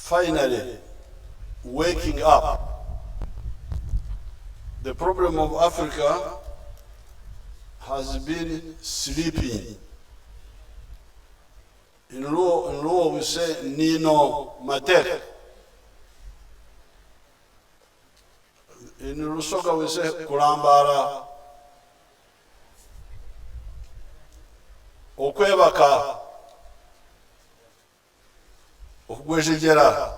finally waking up. The problem of Africa has been sleeping. In Luo we say Nino Matek. In Rusoka we say Kulambara. Okwebaka. Okugwejejera.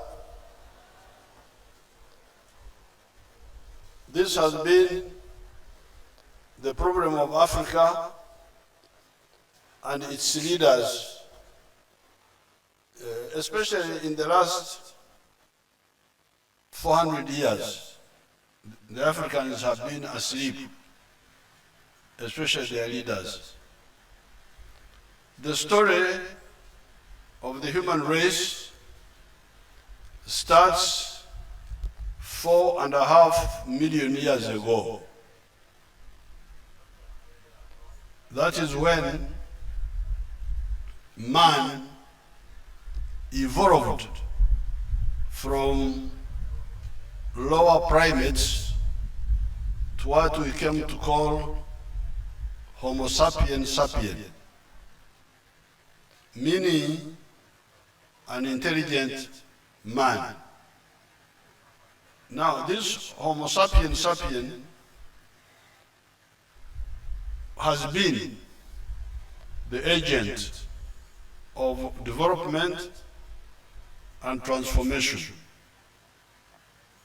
This has been the problem of Africa and its leaders, especially in the last 400 years. The Africans have been asleep, especially their leaders. The story of the human race starts 4.5 million years ago. That is when man evolved from lower primates to what we came to call Homo sapiens sapiens, meaning an intelligent man. Now, this Homo sapiens sapiens has been the agent of development and transformation.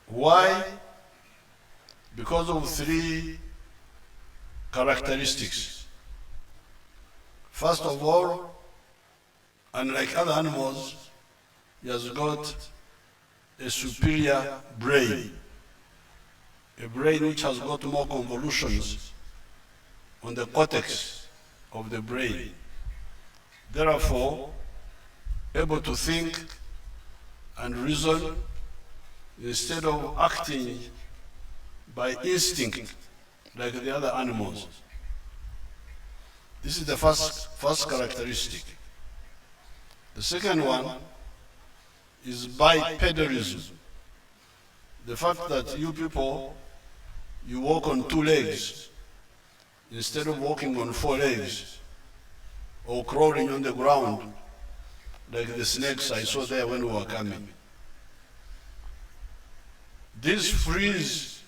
Why? Because of three characteristics. First of all, unlike other animals, he has got a superior brain, a brain which has got more convolutions on the cortex of the brain. Therefore, able to think and reason instead of acting by instinct like the other animals. This is the first characteristic. The second one is bipedalism. The fact that you people, you walk on 2 legs instead of walking on 4 legs or crawling on the ground like the snakes I saw there when we were coming. This frees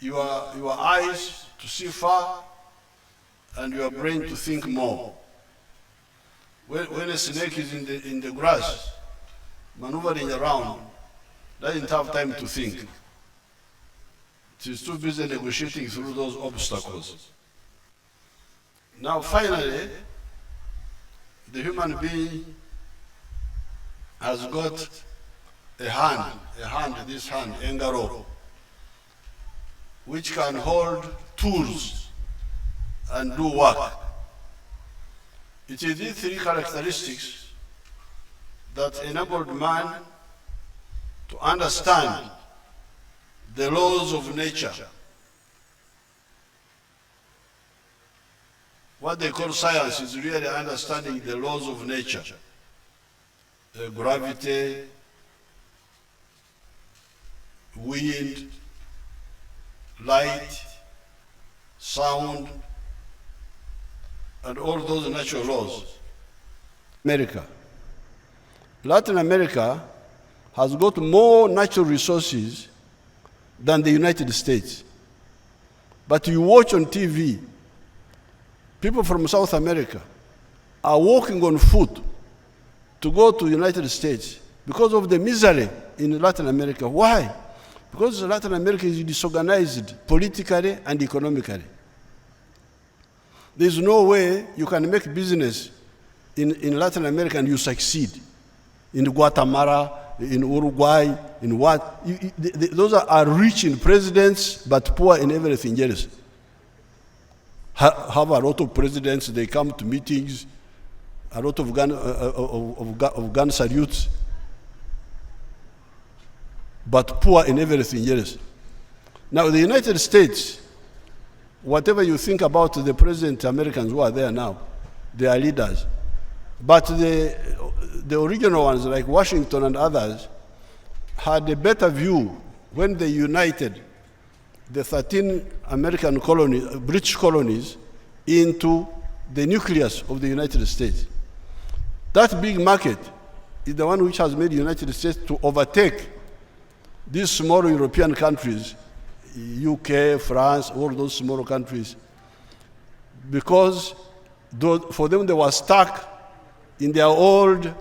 your eyes to see far and your brain to think more. When a snake is in the grass, maneuvering around, doesn't have time to think. It is too busy negotiating through those obstacles. Now finally, the human being has got a hand, this hand, engaro, which can hold tools and do work. It is these three characteristics that enabled man to understand the laws of nature. What they call science is really understanding the laws of nature. Gravity, wind, light, sound, and all those natural laws. Latin America has got more natural resources than the United States. But you watch on TV, people from South America are walking on foot to go to the United States because of the misery in Latin America. Why? Because Latin America is disorganized politically and economically. There's no way you can make business in Latin America and you succeed. In Guatemala, in Uruguay, in what? Those are rich in presidents, but poor in everything else. Have a lot of presidents, they come to meetings, a lot of gun salutes, but poor in everything else. Now, the United States, whatever you think about the president Americans who are there now, they are leaders. But the original ones, like Washington and others, had a better view when they united the 13 American colonies, British colonies, into the nucleus of the United States. That big market is the one which has made the United States to overtake these small European countries, UK, France, all those small countries, because for them they were stuck in their old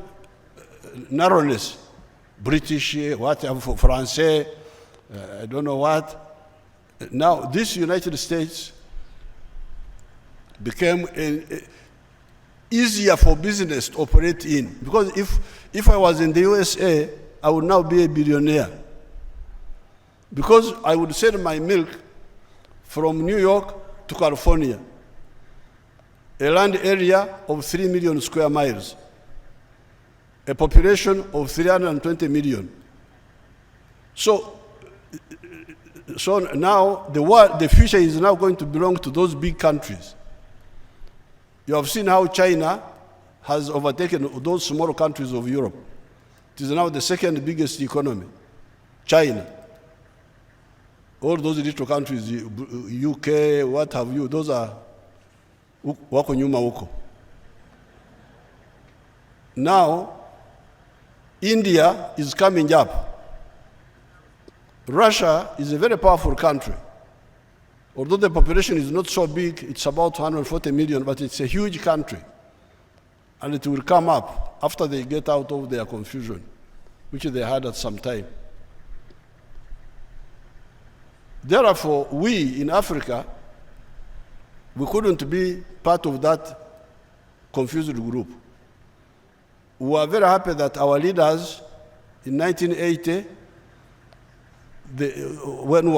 narrowness. British, whatever, Francais, I don't know what. Now, this United States became easier for business to operate in. Because if I was in the USA, I would now be a billionaire. Because I would sell my milk from New York to California, a land area of 3 million square miles, a population of 320 million. So now the future is now going to belong to those big countries. You have seen how China has overtaken those small countries of Europe. It is now the second biggest economy, China. All those little countries, UK, what have you, those are wako nyuma huko. Now, India is coming up. Russia is a very powerful country. Although the population is not so big, it's about 140 million, but it's a huge country. And it will come up after they get out of their confusion, which they had at some time. Therefore, we in Africa, we couldn't be part of that confused group. We were very happy that our leaders in 1980,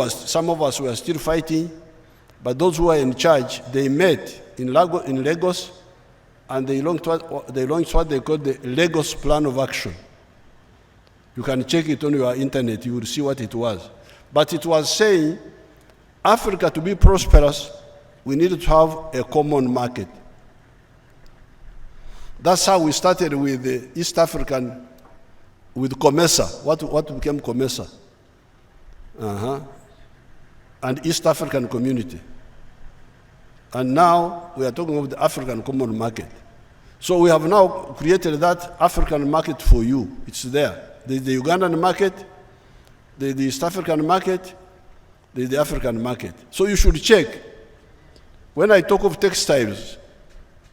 some of us were still fighting, but those who were in charge, they met in Lagos, and they launched what they called the Lagos Plan of Action. You can check it on your internet, you will see what it was. But it was saying, Africa to be prosperous, we needed to have a common market. That's how we started with the East African, with COMESA, what became COMESA. And East African Community. And now we are talking about the African Common Market. So we have now created that African market for you. It's there. There's the Ugandan market, there's the East African market, there's the African market. So you should check. When I talk of textiles,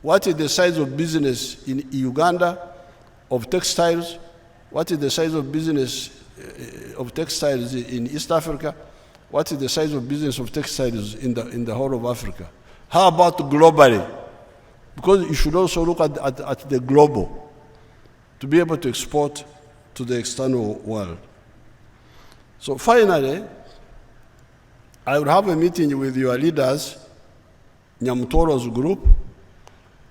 what is the size of business in Uganda of textiles? What is the size of business of textiles in East Africa? What is the size of business of textiles in the whole of Africa? How about globally? Because you should also look at the global to be able to export to the external world. So finally, I will have a meeting with your leaders, Nyamutoro's group,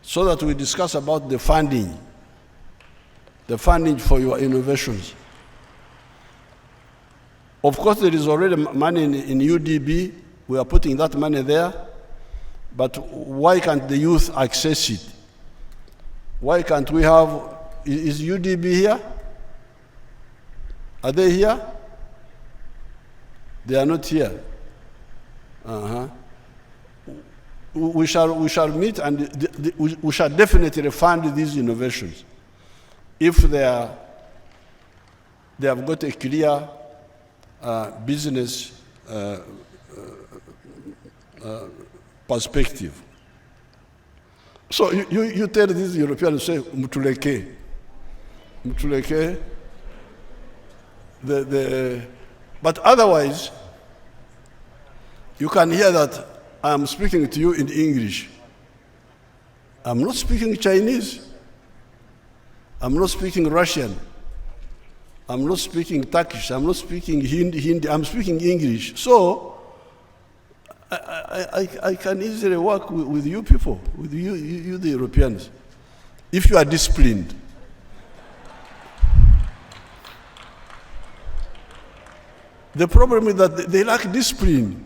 so that we discuss about the funding for your innovations. Of course, there is already money in UDB. We are putting that money there. But why can't the youth access it? Why can't we have, is UDB here? Are they here? They are not here. We shall meet, and we shall definitely fund these innovations if they have got a clear business perspective. So you tell these Europeans, say, Mutuleke. But otherwise, you can hear that I am speaking to you in English. I'm not speaking Chinese. I'm not speaking Russian. I'm not speaking Turkish. I'm not speaking Hindi. I'm speaking English. So I can easily work with you people, with you the Europeans, if you are disciplined. The problem is that they lack discipline.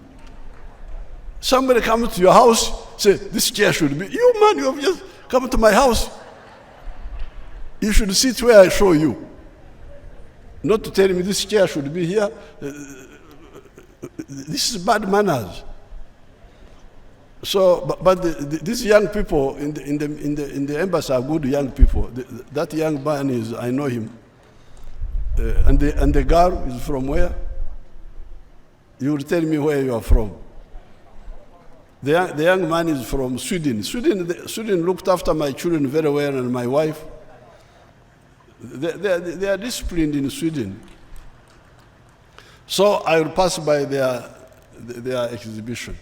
Somebody comes to your house, say, this chair should be, you man, you have just come to my house. You should sit where I show you. Not to tell me this chair should be here. This is bad manners. So, but these young people in the embassy are good young people. That young man is, I know him. And the girl is from where? You will tell me where you are from. The young man is from Sweden. Sweden looked after my children very well and my wife. They are disciplined in Sweden. So I will pass by their exhibition.